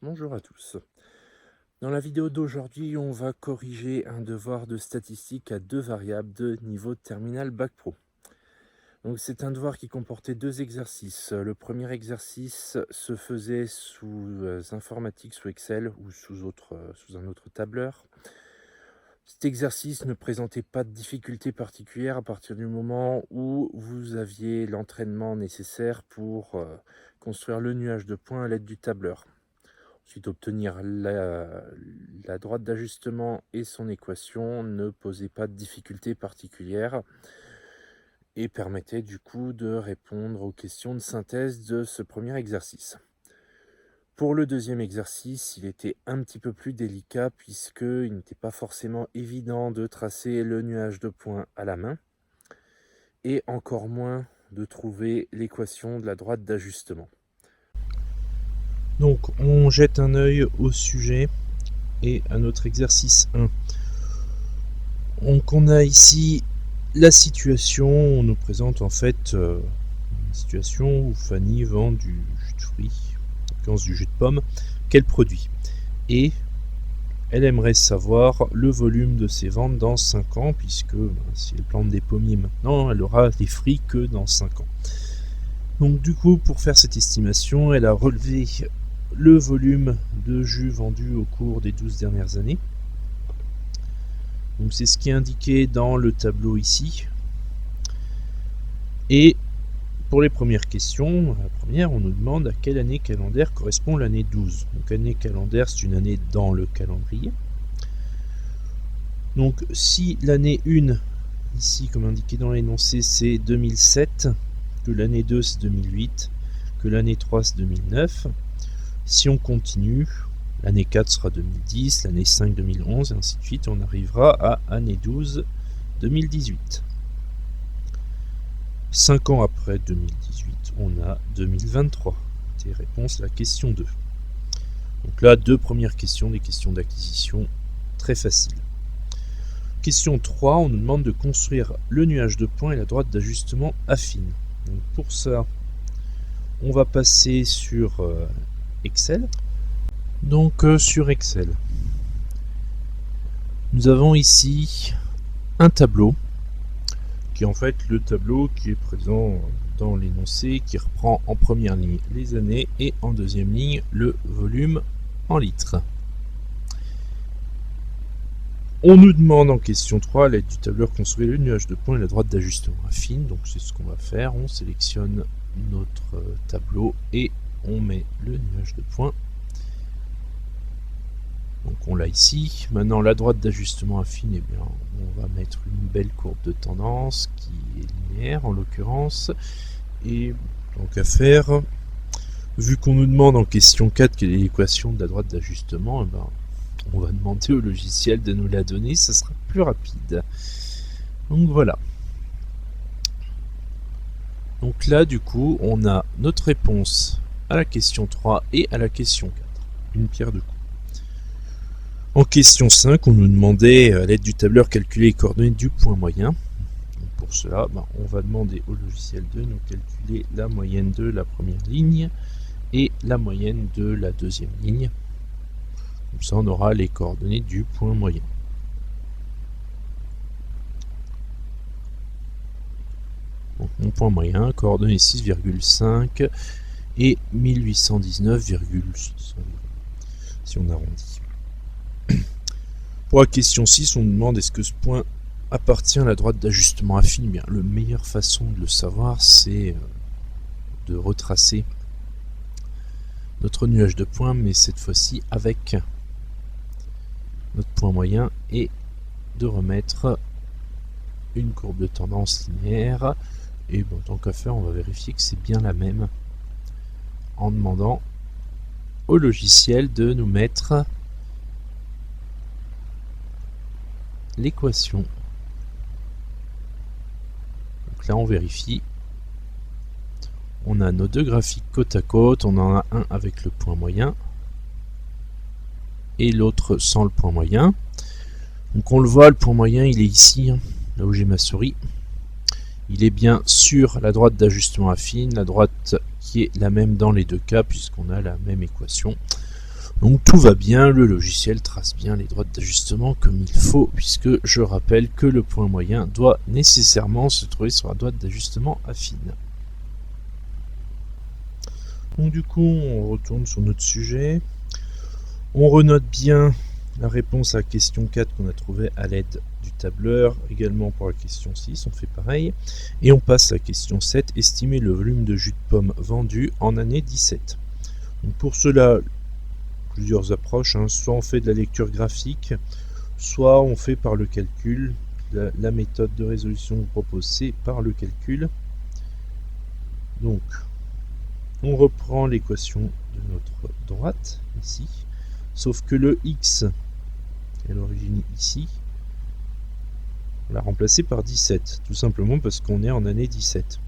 Bonjour à tous. Dans la vidéo d'aujourd'hui, on va corriger un devoir de statistique à deux variables de niveau de terminal Bac Pro. Donc c'est un devoir qui comportait deux exercices. Le premier exercice se faisait sous informatique, sous Excel ou sous un autre tableur. Cet exercice ne présentait pas de difficulté particulière à partir du moment où vous aviez l'entraînement nécessaire pour construire le nuage de points à l'aide du tableur. Ensuite, obtenir la droite d'ajustement et son équation ne posait pas de difficulté particulière et permettait du coup de répondre aux questions de synthèse de ce premier exercice. Pour le deuxième exercice, il était un petit peu plus délicat puisqu'il n'était pas forcément évident de tracer le nuage de points à la main et encore moins de trouver l'équation de la droite d'ajustement. Donc on jette un œil au sujet et à notre exercice 1. Donc on a ici la situation, on nous présente en fait une situation où Fanny vend du jus de fruits, en l'occurrence du jus de pomme, qu'elle produit. Et elle aimerait savoir le volume de ses ventes dans 5 ans, puisque si elle plante des pommiers maintenant, elle aura des fruits que dans 5 ans. Donc du coup, pour faire cette estimation, elle a relevé le volume de jus vendu au cours des 12 dernières années. Donc c'est ce qui est indiqué dans le tableau ici. Et pour les premières questions, la première, on nous demande à quelle année calendaire correspond l'année 12. Donc année calendaire, c'est une année dans le calendrier. Donc si l'année 1, ici comme indiqué dans l'énoncé, c'est 2007, que l'année 2 c'est 2008, que l'année 3 c'est 2009, si on continue, l'année 4 sera 2010, l'année 5 2011, et ainsi de suite, on arrivera à année 12 2018. 5 ans après 2018, on a 2023. C'est réponse à la question 2. Donc là, deux premières questions, des questions d'acquisition très faciles. Question 3, on nous demande de construire le nuage de points et la droite d'ajustement affine. Donc pour ça, on va passer sur Excel. Donc sur Excel, nous avons ici un tableau qui est en fait le tableau qui est présent dans l'énoncé, qui reprend en première ligne les années et en deuxième ligne le volume en litres. On nous demande en question 3 à l'aide du tableur construire le nuage de points et la droite d'ajustement affine. Donc c'est ce qu'on va faire, on sélectionne notre tableau et on met le nuage de points. Donc on l'a ici. Maintenant la droite d'ajustement affine, eh bien, on va mettre une belle courbe de tendance qui est linéaire en l'occurrence. Et donc à faire, vu qu'on nous demande en question 4 quelle est l'équation de la droite d'ajustement, eh ben, on va demander au logiciel de nous la donner, ça sera plus rapide. Donc voilà. Donc là du coup on a notre réponse à la question 3 et à la question 4. Une pierre deux coups. En question 5, on nous demandait à l'aide du tableur calculer les coordonnées du point moyen. Donc pour cela, on va demander au logiciel de nous calculer la moyenne de la première ligne et la moyenne de la deuxième ligne. Comme ça, on aura les coordonnées du point moyen. Donc mon point moyen, coordonnées 6,5 et 1819,6 si on arrondit. Pour la question 6, on nous demande est-ce que ce point appartient à la droite d'ajustement affine. Bien, la meilleure façon de le savoir, c'est de retracer notre nuage de points, mais cette fois-ci avec notre point moyen et de remettre une courbe de tendance linéaire. Et bon, tant qu'à faire, on va vérifier que c'est bien la même en demandant au logiciel de nous mettre l'équation. Donc là on vérifie. On a nos deux graphiques côte à côte, on en a un avec le point moyen et l'autre sans le point moyen. Donc on le voit, le point moyen il est ici, là où j'ai ma souris. Il est bien sur la droite d'ajustement affine, la droite qui est la même dans les deux cas puisqu'on a la même équation. Donc tout va bien, le logiciel trace bien les droites d'ajustement comme il faut, puisque je rappelle que le point moyen doit nécessairement se trouver sur la droite d'ajustement affine. Donc du coup, on retourne sur notre sujet. On renote bien la réponse à la question 4 qu'on a trouvée à l'aide du tableur, également pour la question 6, on fait pareil. Et on passe à la question 7, estimer le volume de jus de pomme vendu en année 17. Donc pour cela, plusieurs approches, soit on fait de la lecture graphique, soit on fait par le calcul. La méthode de résolution que je vous propose, c'est par le calcul. Donc, on reprend l'équation de notre droite, ici, sauf que le x, qui est à l'origine ici, on l'a remplacé par 17, tout simplement parce qu'on est en année 17.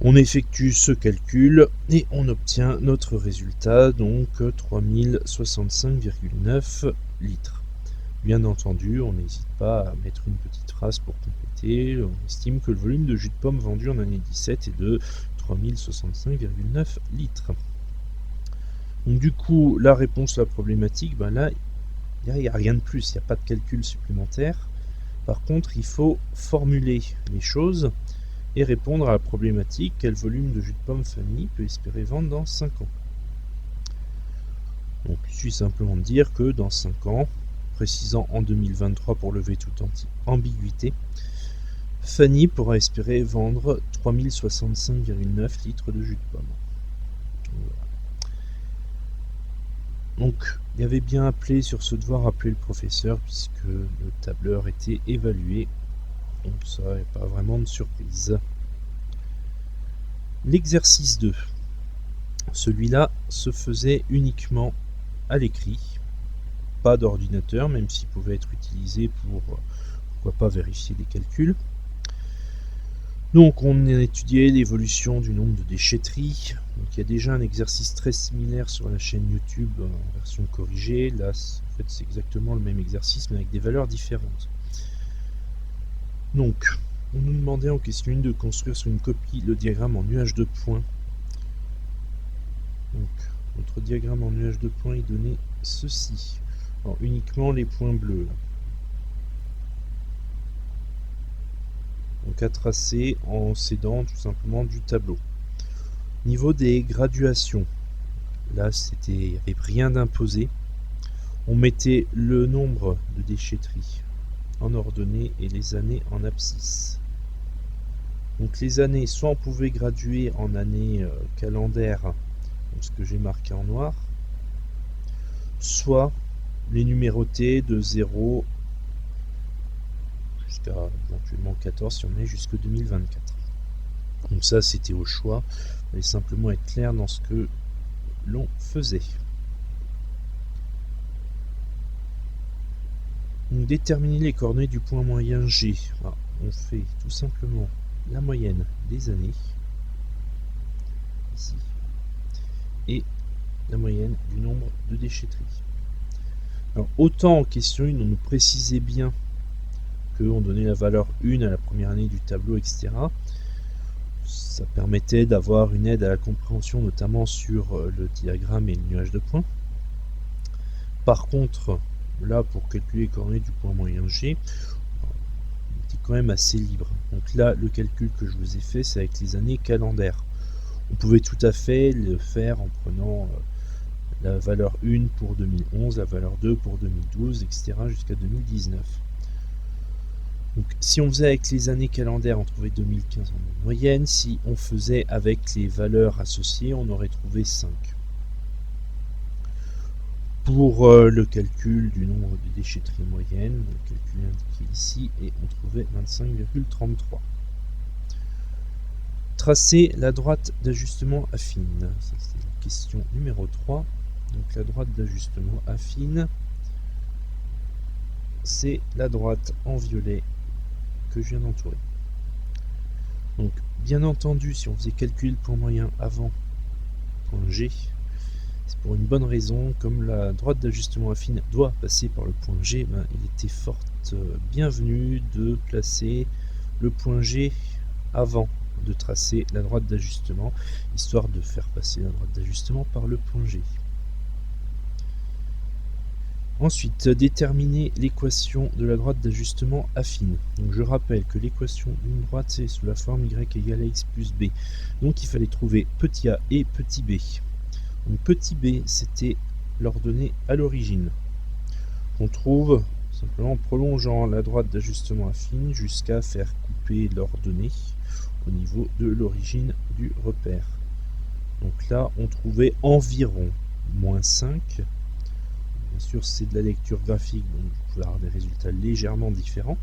On effectue ce calcul et on obtient notre résultat, donc 3065,9 litres. Bien entendu, on n'hésite pas à mettre une petite phrase pour compléter. On estime que le volume de jus de pomme vendu en année 17 est de 3065,9 litres. Donc du coup, la réponse à la problématique, là, il n'y a rien de plus, il n'y a pas de calcul supplémentaire. Par contre, il faut formuler les choses et répondre à la problématique: quel volume de jus de pomme Fanny peut espérer vendre dans 5 ans. Donc il suffit simplement de dire que dans 5 ans, précisant en 2023 pour lever toute ambiguïté, Fanny pourra espérer vendre 3065,9 litres de jus de pomme. Donc, il y avait bien appelé sur ce devoir, appeler le professeur, puisque le tableur était évalué. Donc ça n'est pas vraiment de surprise. L'exercice 2. Celui-là se faisait uniquement à l'écrit. Pas d'ordinateur, même s'il pouvait être utilisé pour, pourquoi pas, vérifier des calculs. Donc on a étudié l'évolution du nombre de déchetteries. Donc il y a déjà un exercice très similaire sur la chaîne YouTube en version corrigée. Là, en fait, c'est exactement le même exercice, mais avec des valeurs différentes. Donc, on nous demandait en question 1 de construire sur une copie le diagramme en nuage de points. Donc, notre diagramme en nuage de points est donné ceci. Alors, uniquement les points bleus. Donc à tracer en s'aidant tout simplement du tableau. Niveau des graduations, là il n'y avait rien d'imposé. On mettait le nombre de déchetteries en ordonnée et les années en abscisse. Donc les années, soit on pouvait graduer en années calendaires, donc ce que j'ai marqué en noir, soit les numéroter de 0 jusqu'à éventuellement 14 si on est jusque 2024. Donc ça, c'était au choix. Il fallait simplement être clair dans ce que l'on faisait. Donc déterminer les coordonnées du point moyen G. Alors, on fait tout simplement la moyenne des années ici et la moyenne du nombre de déchetteries. Alors autant en question 1 on nous précisait bien qu'on donnait la valeur 1 à la première année du tableau, etc. Ça permettait d'avoir une aide à la compréhension, notamment sur le diagramme et le nuage de points. Par contre, là, pour calculer les coordonnées du point moyen G, on était quand même assez libre. Donc là, le calcul que je vous ai fait, c'est avec les années calendaires. On pouvait tout à fait le faire en prenant la valeur 1 pour 2011, la valeur 2 pour 2012, etc. jusqu'à 2019. Donc, si on faisait avec les années calendaires, on trouvait 2015 en moyenne. Si on faisait avec les valeurs associées, on aurait trouvé 5. Pour le calcul du nombre de déchetteries moyennes, le calcul indiqué ici, et on trouvait 25,33. Tracer la droite d'ajustement affine. Ça, c'est la question numéro 3. Donc la droite d'ajustement affine, c'est la droite en violet que je viens d'entourer. Donc bien entendu, si on faisait calculer le point moyen avant point G, c'est pour une bonne raison. Comme la droite d'ajustement affine doit passer par le point G, il était fort bienvenu de placer le point G avant de tracer la droite d'ajustement, histoire de faire passer la droite d'ajustement par le point G. Ensuite, déterminer l'équation de la droite d'ajustement affine. Donc je rappelle que l'équation d'une droite c'est sous la forme y égale à x plus b. Donc il fallait trouver petit a et petit b. Donc petit b c'était l'ordonnée à l'origine. On trouve simplement en prolongeant la droite d'ajustement affine jusqu'à faire couper l'ordonnée au niveau de l'origine du repère. Donc là on trouvait environ moins 5. Bien sûr, c'est de la lecture graphique, donc vous pouvez avoir des résultats légèrement différents.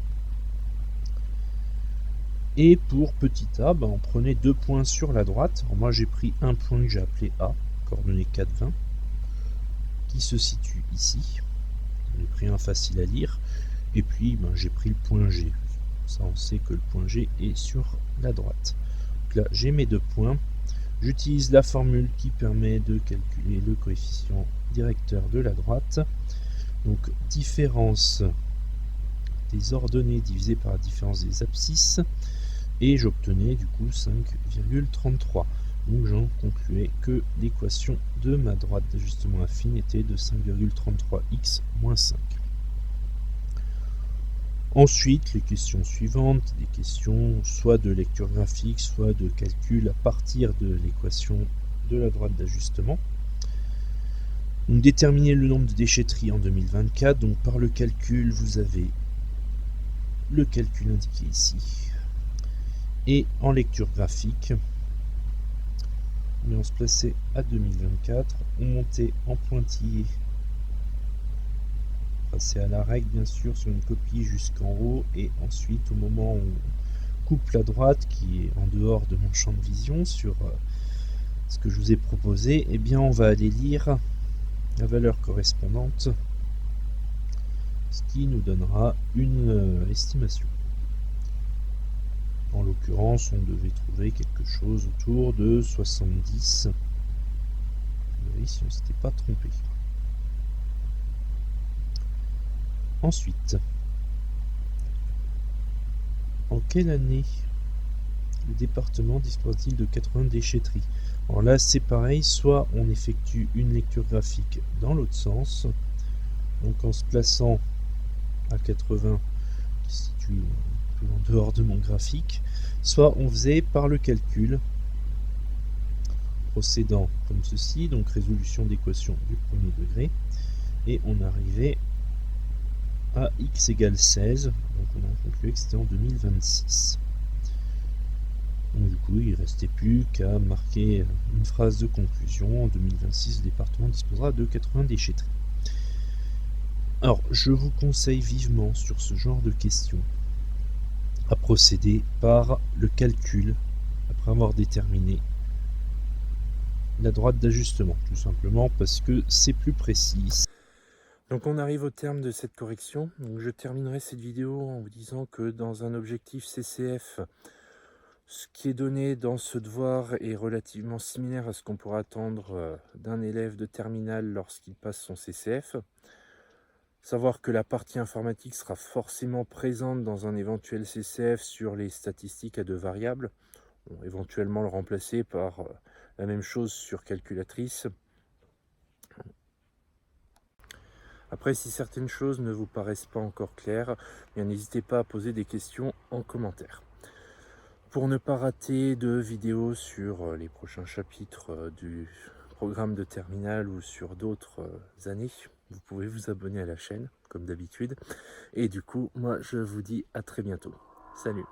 Et pour petit a, on prenait 2 points sur la droite. Alors moi, j'ai pris un point que j'ai appelé A, coordonnée 4, 20, qui se situe ici. J'ai pris un facile à lire. Et puis, j'ai pris le point G. Ça, on sait que le point G est sur la droite. Donc là, j'ai mes 2 points. J'utilise la formule qui permet de calculer le coefficient directeur de la droite. Donc différence des ordonnées divisé par la différence des abscisses, et j'obtenais du coup 5,33. Donc j'en concluais que l'équation de ma droite d'ajustement affine était de 5,33x moins 5. Ensuite, les questions suivantes, des questions soit de lecture graphique, soit de calcul à partir de l'équation de la droite d'ajustement. Donc déterminer le nombre de déchetteries en 2024. Donc par le calcul, vous avez le calcul indiqué ici. Et en lecture graphique, on se plaçait à 2024, on montait en pointillé, passer à la règle bien sûr sur une copie jusqu'en haut, et ensuite au moment où on coupe la droite qui est en dehors de mon champ de vision sur ce que je vous ai proposé, eh bien on va aller lire la valeur correspondante, ce qui nous donnera une estimation. En l'occurrence, on devait trouver quelque chose autour de 70. Oui, si on ne s'était pas trompé. Ensuite, en quelle année le département dispose-t-il de 80 déchetteries? Alors là, c'est pareil, soit on effectue une lecture graphique dans l'autre sens, donc en se plaçant à 80, qui se situe un peu en dehors de mon graphique, soit on faisait par le calcul, procédant comme ceci, donc résolution d'équation du premier degré, et on arrivait à x égale 16, donc on a conclu que c'était en 2026. Donc du coup, il ne restait plus qu'à marquer une phrase de conclusion. En 2026, le département disposera de 80 déchetteries. Alors, je vous conseille vivement sur ce genre de questions à procéder par le calcul après avoir déterminé la droite d'ajustement, tout simplement parce que c'est plus précis. Donc on arrive au terme de cette correction. Donc je terminerai cette vidéo en vous disant que dans un objectif CCF, ce qui est donné dans ce devoir est relativement similaire à ce qu'on pourrait attendre d'un élève de terminale lorsqu'il passe son CCF. Savoir que la partie informatique sera forcément présente dans un éventuel CCF sur les statistiques à 2 variables. Bon, éventuellement le remplacer par la même chose sur calculatrice. Après, si certaines choses ne vous paraissent pas encore claires, bien n'hésitez pas à poser des questions en commentaire. Pour ne pas rater de vidéos sur les prochains chapitres du programme de terminale ou sur d'autres années, vous pouvez vous abonner à la chaîne, comme d'habitude. Et du coup, moi, je vous dis à très bientôt. Salut!